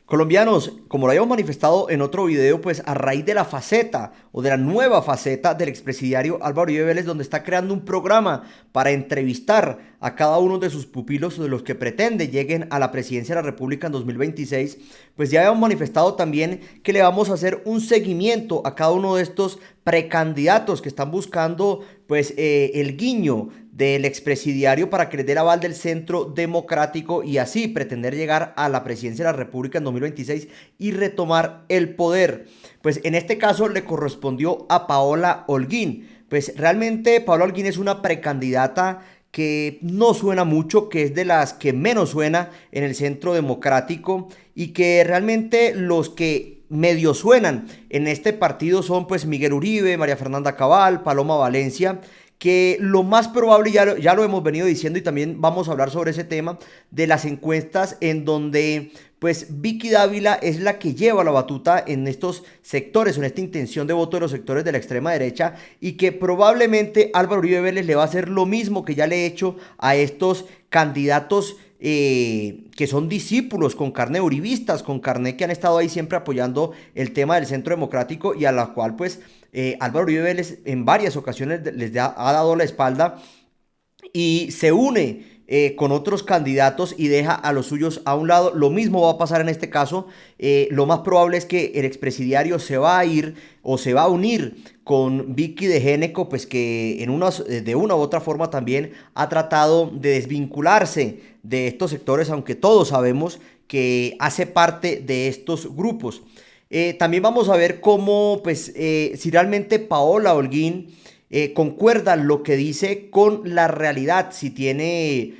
Colombianos, como lo habíamos manifestado en otro video, pues a raíz de la faceta o de la nueva faceta del expresidiario Álvaro Uribe Vélez, donde está creando un programa para entrevistar a cada uno de sus pupilos de los que pretende lleguen a la presidencia de la República en 2026, pues ya habíamos manifestado también que le vamos a hacer un seguimiento a cada uno de estos precandidatos que están buscando pues el guiño del expresidiario para que les dé el aval del Centro Democrático y así pretender llegar a la presidencia de la República en 2026 y retomar el poder. Pues en este caso le correspondió a Paola Holguín. Pues realmente Paola Holguín es una precandidata que no suena mucho, que es de las que menos suena en el Centro Democrático y que realmente los que medio suenan en este partido son pues Miguel Uribe, María Fernanda Cabal, Paloma Valencia, que lo más probable, ya lo hemos venido diciendo y también vamos a hablar sobre ese tema, de las encuestas en donde pues Vicky Dávila es la que lleva la batuta en estos sectores, en esta intención de voto de los sectores de la extrema derecha y que probablemente Álvaro Uribe Vélez le va a hacer lo mismo que ya le he hecho a estos candidatos que son discípulos con carne uribistas, con carne que han estado ahí siempre apoyando el tema del Centro Democrático y a la cual pues Álvaro Uribe Vélez en varias ocasiones ha dado la espalda y se une con otros candidatos y deja a los suyos a un lado. Lo mismo va a pasar en este caso. Lo más probable es que el expresidiario se va a ir o se va a unir con Vicky de Géneco, pues que de una u otra forma también ha tratado de desvincularse de estos sectores, aunque todos sabemos que hace parte de estos grupos. También vamos a ver cómo, pues, si realmente Paola Holguín concuerda lo que dice con la realidad, si tiene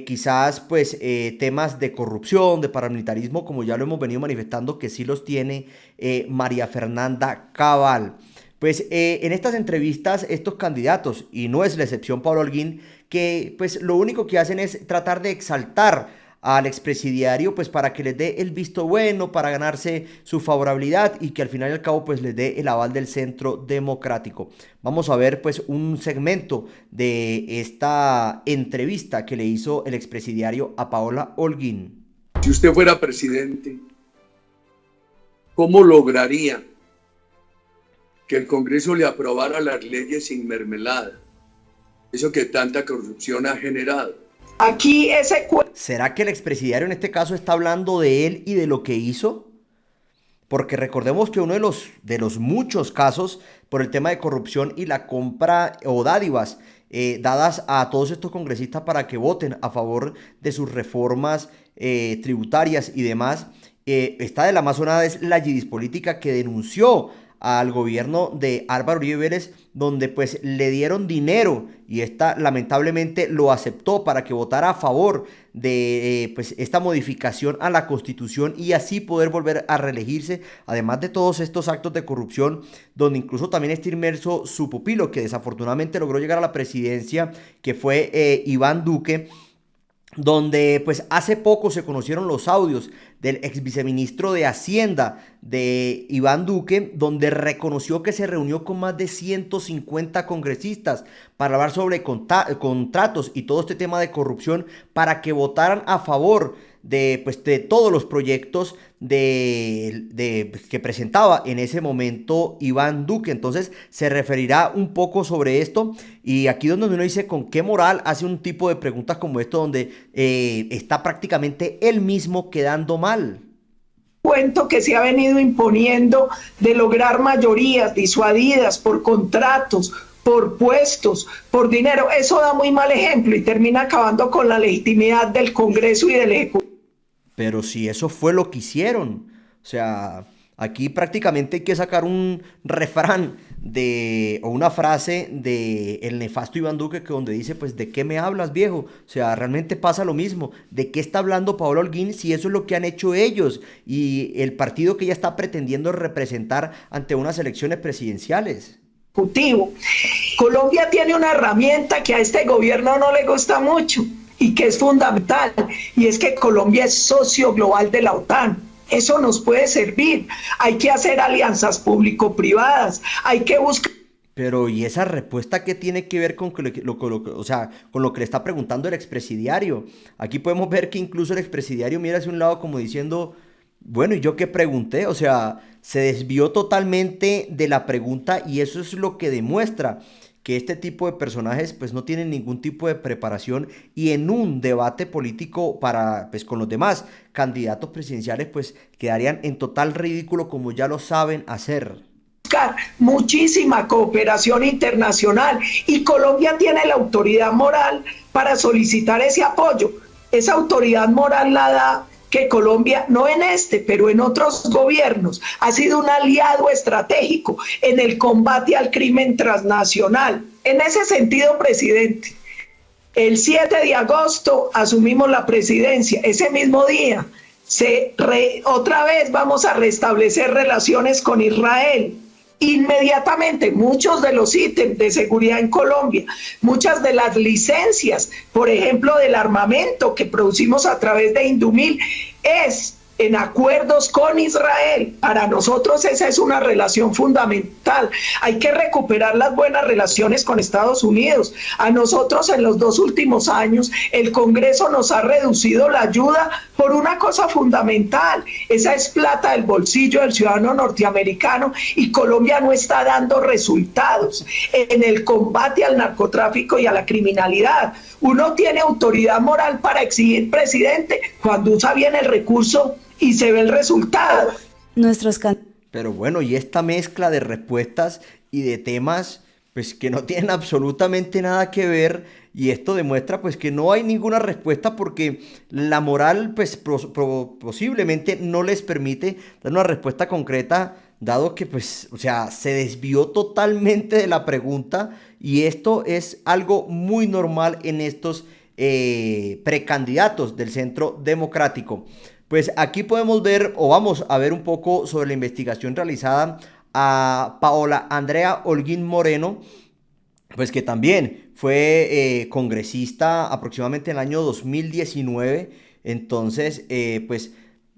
quizás pues temas de corrupción, de paramilitarismo, como ya lo hemos venido manifestando que sí los tiene María Fernanda Cabal. Pues en estas entrevistas estos candidatos, y no es la excepción Pablo Holguín, que pues lo único que hacen es tratar de exaltar al expresidiario pues para que les dé el visto bueno, para ganarse su favorabilidad y que al final y al cabo pues les dé el aval del Centro Democrático. Vamos a ver pues un segmento de esta entrevista que le hizo el expresidiario a Paola Holguín. Si usted fuera presidente, ¿cómo lograría que el Congreso le aprobara las leyes sin mermelada? Eso que tanta corrupción ha generado. Aquí ese ¿Será que el expresidiario en este caso está hablando de él y de lo que hizo? Porque recordemos que uno de los muchos casos por el tema de corrupción y la compra o dádivas dadas a todos estos congresistas para que voten a favor de sus reformas tributarias y demás, esta de la más sonada es la Yidis Política que denunció al gobierno de Álvaro Uribe Vélez, donde pues le dieron dinero y esta lamentablemente lo aceptó para que votara a favor de pues esta modificación a la Constitución y así poder volver a reelegirse, además de todos estos actos de corrupción, donde incluso también está inmerso su pupilo, que desafortunadamente logró llegar a la presidencia, que fue Iván Duque, donde pues hace poco se conocieron los audios del ex viceministro de Hacienda de Iván Duque, donde reconoció que se reunió con más de 150 congresistas para hablar sobre contratos y todo este tema de corrupción para que votaran a favor de todos los proyectos que presentaba en ese momento Iván Duque. Entonces se referirá un poco sobre esto y aquí donde uno dice con qué moral hace un tipo de preguntas como esto donde está prácticamente él mismo quedando mal. cuento que se ha venido imponiendo de lograr mayorías disuadidas por contratos, por puestos, por dinero, eso da muy mal ejemplo y termina acabando con la legitimidad del Congreso y del Ejecutivo. Pero si eso fue lo que hicieron, o sea, aquí prácticamente hay que sacar un refrán o una frase de el nefasto Iván Duque que donde dice, pues, ¿de qué me hablas, viejo? O sea, realmente pasa lo mismo. ¿De qué está hablando Paolo Holguín si eso es lo que han hecho ellos y el partido que ella está pretendiendo representar ante unas elecciones presidenciales? Colombia tiene una herramienta que a este gobierno no le gusta mucho y que es fundamental, y es que Colombia es socio global de la OTAN. Eso nos puede servir. Hay que hacer alianzas público-privadas, hay que buscar... Pero, ¿y esa respuesta qué tiene que ver con, o sea, con lo que le está preguntando el expresidiario? Aquí podemos ver que incluso el expresidiario mira hacia un lado como diciendo, Bueno, ¿y yo qué pregunté? O sea, se desvió totalmente de la pregunta y eso es lo que demuestra que este tipo de personajes pues no tienen ningún tipo de preparación y en un debate político para pues con los demás candidatos presidenciales pues quedarían en total ridículo como ya lo saben hacer. Muchísima cooperación internacional y Colombia tiene la autoridad moral para solicitar ese apoyo. Esa autoridad moral la da que Colombia, no en este, pero en otros gobiernos, ha sido un aliado estratégico en el combate al crimen transnacional. En ese sentido, presidente, el 7 de agosto asumimos la presidencia. Ese mismo día, otra vez vamos a restablecer relaciones con Israel. Inmediatamente muchos de los ítems de seguridad en Colombia, muchas de las licencias, por ejemplo, del armamento que producimos a través de Indumil, es en acuerdos con Israel. Para nosotros esa es una relación fundamental. Hay que recuperar las buenas relaciones con Estados Unidos. A nosotros en los 2 últimos años el Congreso nos ha reducido la ayuda por una cosa fundamental. Esa es plata del bolsillo del ciudadano norteamericano y Colombia no está dando resultados en el combate al narcotráfico y a la criminalidad. Uno tiene autoridad moral para exigir, presidente, cuando usa bien el recurso y se ve el resultado. Pero bueno, y esta mezcla de respuestas y de temas pues que no tienen absolutamente nada que ver y esto demuestra pues que no hay ninguna respuesta porque la moral pues posiblemente no les permite dar una respuesta concreta dado que pues, o sea, se desvió totalmente de la pregunta y esto es algo muy normal en estos precandidatos del Centro Democrático. Pues aquí podemos ver o vamos a ver un poco sobre la investigación realizada a Paola Andrea Holguín Moreno, pues que también fue congresista aproximadamente en el año 2019. Entonces, pues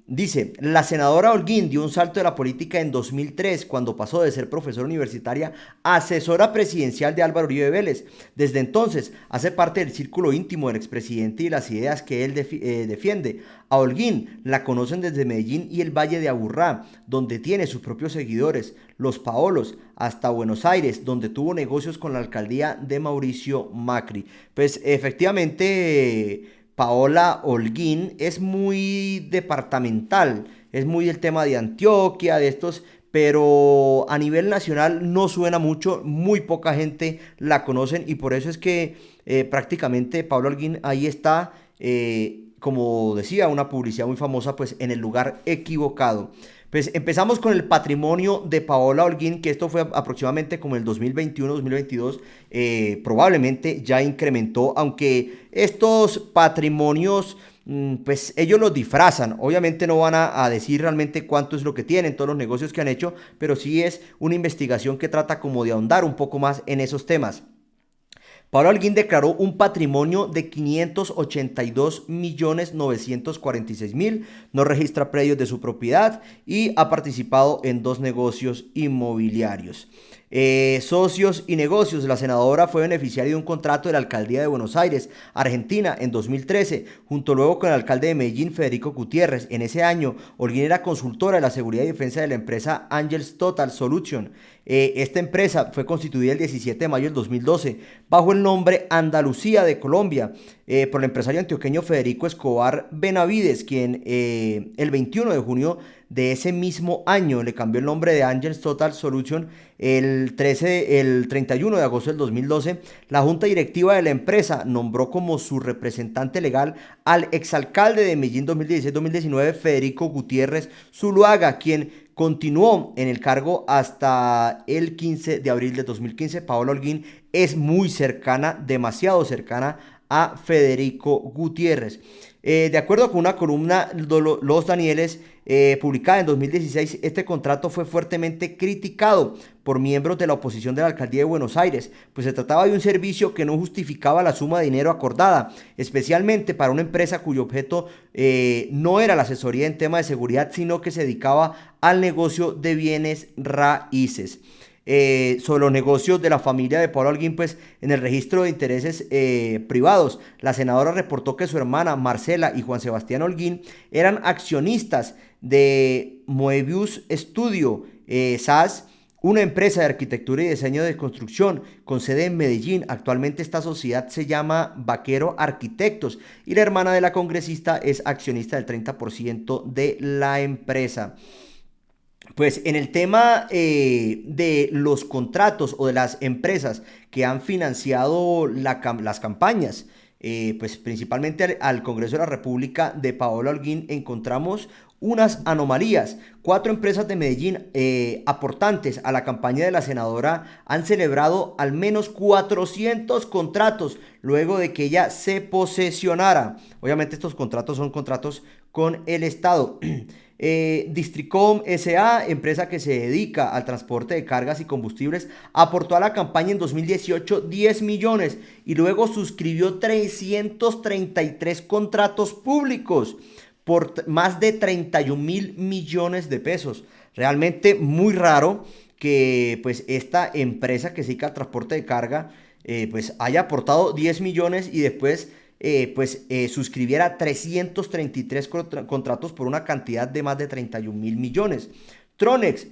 dice, la senadora Holguín dio un salto de la política en 2003 cuando pasó de ser profesora universitaria a asesora presidencial de Álvaro Uribe Vélez. Desde entonces hace parte del círculo íntimo del expresidente y las ideas que él defiende. A Holguín la conocen desde Medellín y el Valle de Aburrá, donde tiene sus propios seguidores, los Paolos, hasta Buenos Aires, donde tuvo negocios con la alcaldía de Mauricio Macri. Pues efectivamente... Paola Holguín es muy departamental, es muy del tema de Antioquia, de estos, pero a nivel nacional no suena mucho, muy poca gente la conocen y por eso es que prácticamente Paola Holguín ahí está, como decía, una publicidad muy famosa, pues en el lugar equivocado. Pues empezamos con el patrimonio de Paola Holguín, que esto fue aproximadamente como el 2021-2022, probablemente ya incrementó, aunque estos patrimonios, pues ellos los disfrazan, obviamente no van a decir realmente cuánto es lo que tienen, todos los negocios que han hecho, pero sí es una investigación que trata como de ahondar un poco más en esos temas. Paola Holguín declaró un patrimonio de 582.946.000, no registra predios de su propiedad y ha participado en 2 negocios inmobiliarios. Socios y negocios. La senadora fue beneficiaria de un contrato de la alcaldía de Buenos Aires, Argentina, en 2013, junto luego con el alcalde de Medellín, Federico Gutiérrez. En ese año, Holguín era consultora de la seguridad y defensa de la empresa Angels Total Solution. Esta empresa fue constituida el 17 de mayo del 2012 bajo el nombre Andalucía de Colombia por el empresario antioqueño Federico Escobar Benavides, quien el 21 de junio de ese mismo año le cambió el nombre de Angels Total Solution. El 31 de agosto del 2012, la junta directiva de la empresa nombró como su representante legal al exalcalde de Medellín 2016-2019, Federico Gutiérrez Zuluaga, quien continuó en el cargo hasta el 15 de abril de 2015. Paola Holguín es muy cercana, demasiado cercana a Federico Gutiérrez. De acuerdo con una columna Los Danieles publicada en 2016, este contrato fue fuertemente criticado por miembros de la oposición de la alcaldía de Buenos Aires, pues se trataba de un servicio que no justificaba la suma de dinero acordada, especialmente para una empresa cuyo objeto no era la asesoría en tema de seguridad, sino que se dedicaba al negocio de bienes raíces. sobre los negocios de la familia de Pablo Holguín, pues en el registro de intereses privados. La senadora reportó que su hermana Marcela y Juan Sebastián Holguín eran accionistas de Moebius Studio, SAS, una empresa de arquitectura y diseño de construcción con sede en Medellín. Actualmente esta sociedad se llama Vaquero Arquitectos y la hermana de la congresista es accionista del 30% de la empresa. Pues en el tema de los contratos o de las empresas que han financiado las campañas, pues principalmente al Congreso de la República de Paola Holguín, encontramos unas anomalías. 4 empresas de Medellín aportantes a la campaña de la senadora han celebrado al menos 400 contratos luego de que ella se posesionara. Obviamente estos contratos son contratos con el Estado. Districom S.A., empresa que se dedica al transporte de cargas y combustibles, aportó a la campaña en 2018 10 millones y luego suscribió 333 contratos públicos por más de 31.000 millones de pesos. Realmente muy raro que pues esta empresa que se dedica al transporte de carga pues haya aportado 10 millones y después suscribiera 333 contratos por una cantidad de más de 31.000 millones. Tronex,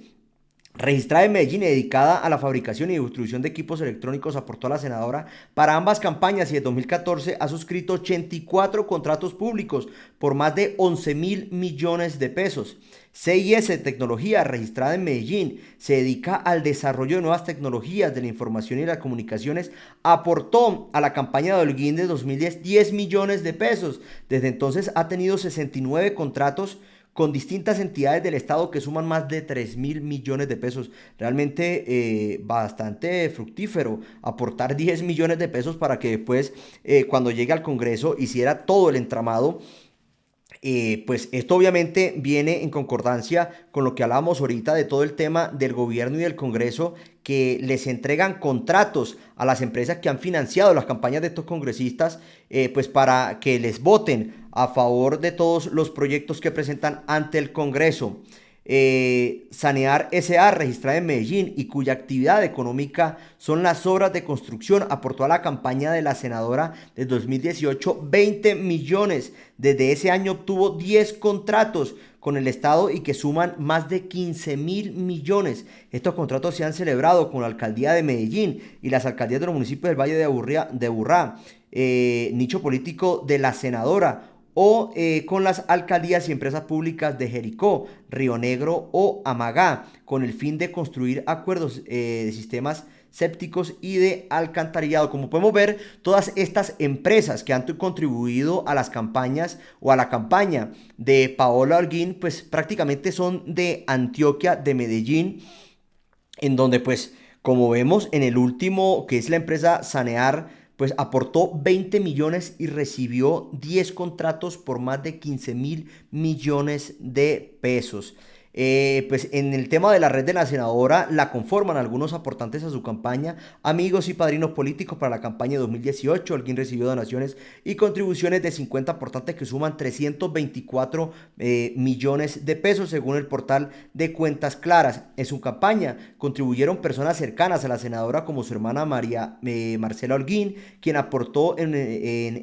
registrada en Medellín y dedicada a la fabricación y distribución de equipos electrónicos, aportó a la senadora para ambas campañas y en 2014 ha suscrito 84 contratos públicos por más de 11.000 millones de pesos. CIS Tecnología, registrada en Medellín, se dedica al desarrollo de nuevas tecnologías de la información y las comunicaciones, aportó a la campaña de Holguín de 2010 10 millones de pesos. Desde entonces ha tenido 69 contratos con distintas entidades del Estado que suman más de 3.000 millones de pesos. Realmente bastante fructífero aportar 10 millones de pesos para que después, cuando llegue al Congreso, hiciera todo el entramado. Pues esto obviamente viene en concordancia con lo que hablábamos ahorita de todo el tema del gobierno y del Congreso, que les entregan contratos a las empresas que han financiado las campañas de estos congresistas, pues para que les voten a favor de todos los proyectos que presentan ante el Congreso. Sanear S.A., registrada en Medellín y cuya actividad económica son las obras de construcción, aportó a la campaña de la senadora de 2018 20 millones. Desde ese año obtuvo 10 contratos con el Estado y que suman más de 15.000 millones. Estos contratos se han celebrado con la alcaldía de Medellín y las alcaldías de los municipios del Valle de Aburrá, nicho político de la senadora, o con las alcaldías y empresas públicas de Jericó, Río Negro o Amagá, con el fin de construir acuerdos de sistemas sépticos y de alcantarillado. Como podemos ver, todas estas empresas que han contribuido a las campañas o a la campaña de Paola Holguín, pues prácticamente son de Antioquia, de Medellín, en donde pues como vemos en el último, que es la empresa Sanear, pues aportó 20 millones y recibió 10 contratos por más de 15.000 millones de pesos. Pues en el tema de la red de la senadora la conforman algunos aportantes a su campaña, amigos y padrinos políticos para la campaña de 2018. Holguín recibió donaciones y contribuciones de 50 aportantes que suman 324 millones de pesos según el portal de Cuentas Claras. En su campaña contribuyeron personas cercanas a la senadora como su hermana Marcela Holguín, quien aportó en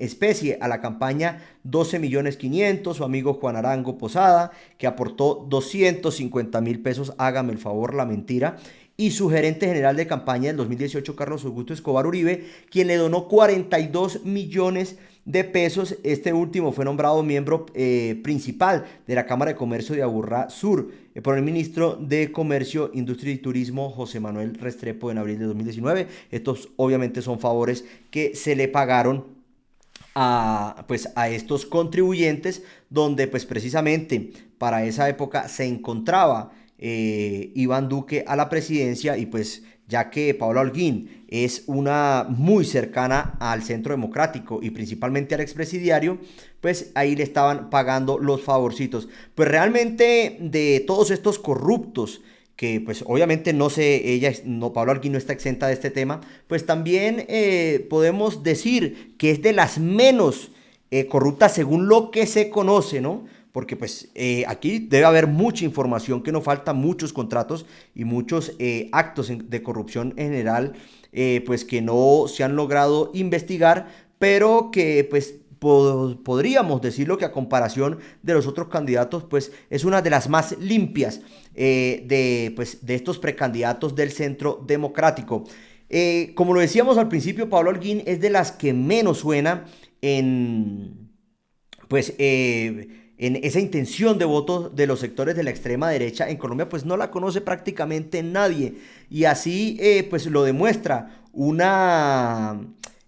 especie a la campaña 12.500.000, su amigo Juan Arango Posada, que aportó 250.000 pesos, hágame el favor, la mentira, y su gerente general de campaña del 2018, Carlos Augusto Escobar Uribe, quien le donó 42 millones de pesos. Este último fue nombrado miembro principal de la Cámara de Comercio de Aburrá Sur por el ministro de Comercio, Industria y Turismo, José Manuel Restrepo, en abril de 2019. Estos obviamente son favores que se le pagaron a estos contribuyentes, donde pues precisamente para esa época se encontraba Iván Duque a la presidencia, y pues ya que Paola Holguín es una muy cercana al Centro Democrático y principalmente al expresidiario, pues ahí le estaban pagando los favorcitos. Pues realmente de todos estos corruptos, que pues obviamente Paola Holguín no está exenta de este tema, pues también podemos decir que es de las menos corruptas según lo que se conoce, ¿no? porque pues aquí debe haber mucha información que nos falta, muchos contratos y muchos actos de corrupción en general, pues que no se han logrado investigar, pero que pues podríamos decirlo que a comparación de los otros candidatos, pues es una de las más limpias de estos precandidatos del Centro Democrático. Como lo decíamos al principio, Pablo Holguín es de las que menos suena en esa intención de voto de los sectores de la extrema derecha en Colombia, pues no la conoce prácticamente nadie. Y así pues lo demuestra una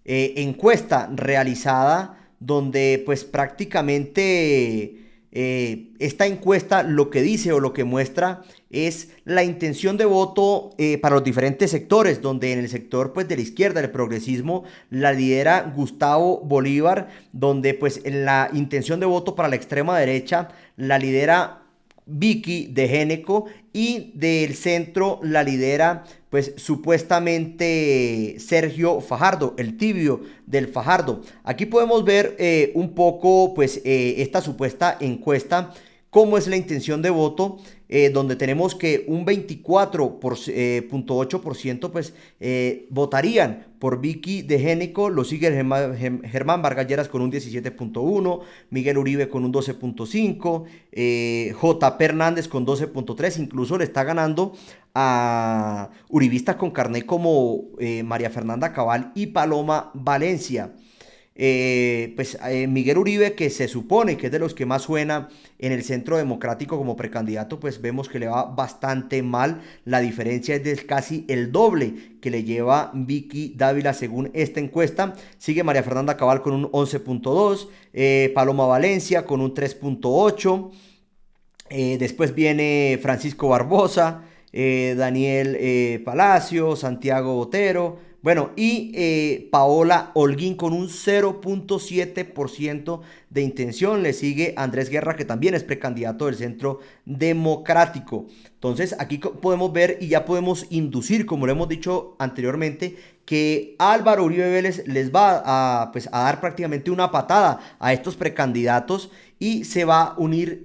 encuesta realizada donde pues prácticamente esta encuesta lo que dice o lo que muestra es la intención de voto para los diferentes sectores, donde en el sector pues de la izquierda, del progresismo, la lidera Gustavo Bolívar, donde pues en la intención de voto para la extrema derecha la lidera Vicky de Géneco, y del centro la lidera pues supuestamente Sergio Fajardo, el tibio del Fajardo. Aquí podemos ver un poco pues esta supuesta encuesta, cómo es la intención de voto, donde tenemos que un 24.8% pues votarían por Vicky de Géneco, lo sigue Germán Vargas Lleras con un 17.1%, Miguel Uribe con un 12.5%, J.P. Hernández con 12.3%, incluso le está ganando a uribistas con carné como María Fernanda Cabal y Paloma Valencia. Miguel Uribe, que se supone que es de los que más suena en el Centro Democrático como precandidato, pues vemos que le va bastante mal. La diferencia es de casi el doble que le lleva Vicky Dávila según esta encuesta. Sigue María Fernanda Cabal con un 11.2%, Paloma Valencia con un 3.8%, después viene Francisco Barbosa, Daniel Palacio, Santiago Botero, bueno, y Paola Holguín con un 0.7% de intención. Le sigue Andrés Guerra, que también es precandidato del Centro Democrático. Entonces aquí podemos ver y ya podemos inducir, como lo hemos dicho anteriormente, que Álvaro Uribe Vélez les va a dar prácticamente una patada a estos precandidatos y se va a unir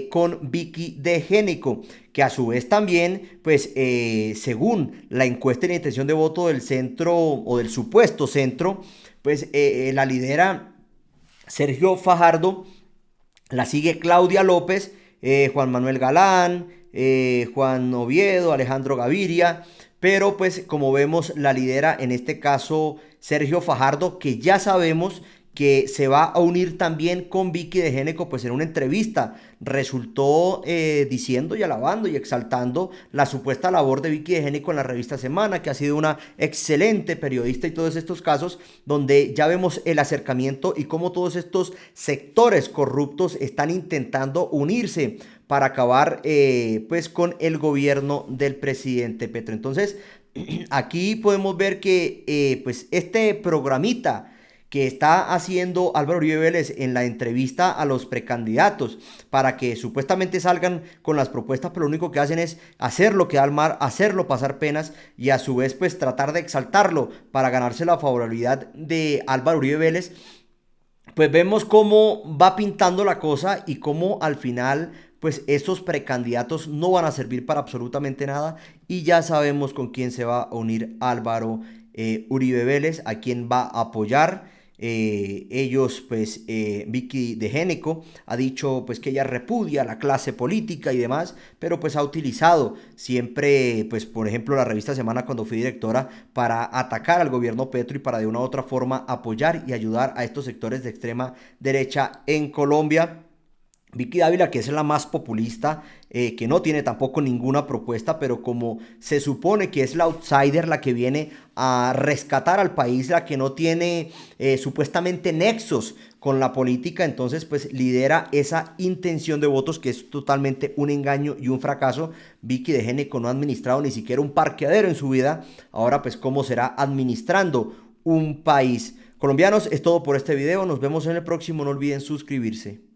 con Vicky de Géneco, que a su vez también, pues según la encuesta de intención de voto del centro o del supuesto centro, pues la lidera Sergio Fajardo, la sigue Claudia López, Juan Manuel Galán, Juan Oviedo, Alejandro Gaviria, pero pues como vemos la lidera en este caso Sergio Fajardo, que ya sabemos que se va a unir también con Vicky de Géneco, pues en una entrevista resultó diciendo y alabando y exaltando la supuesta labor de Vicky de Géneco en la revista Semana, que ha sido una excelente periodista, y todos estos casos donde ya vemos el acercamiento y cómo todos estos sectores corruptos están intentando unirse para acabar pues con el gobierno del presidente Petro. Entonces aquí podemos ver que pues este programita que está haciendo Álvaro Uribe Vélez en la entrevista a los precandidatos para que supuestamente salgan con las propuestas, pero lo único que hacen es hacerlo quedar mal, hacerlo pasar penas y a su vez pues tratar de exaltarlo para ganarse la favorabilidad de Álvaro Uribe Vélez. Pues vemos cómo va pintando la cosa y cómo al final pues estos precandidatos no van a servir para absolutamente nada, y ya sabemos con quién se va a unir Álvaro Uribe Vélez, a quién va a apoyar. Ellos pues Vicky de Géneco ha dicho pues que ella repudia la clase política y demás, pero pues ha utilizado siempre pues por ejemplo la revista Semana cuando fui directora para atacar al gobierno Petro y para de una u otra forma apoyar y ayudar a estos sectores de extrema derecha en Colombia. Vicky Dávila, que es la más populista, que no tiene tampoco ninguna propuesta, pero como se supone que es la outsider, la que viene a rescatar al país, la que no tiene supuestamente nexos con la política, entonces pues lidera esa intención de votos que es totalmente un engaño y un fracaso. Vicky de Géneco no ha administrado ni siquiera un parqueadero en su vida, ahora pues cómo será administrando un país. Colombianos, es todo por este video, nos vemos en el próximo, no olviden suscribirse.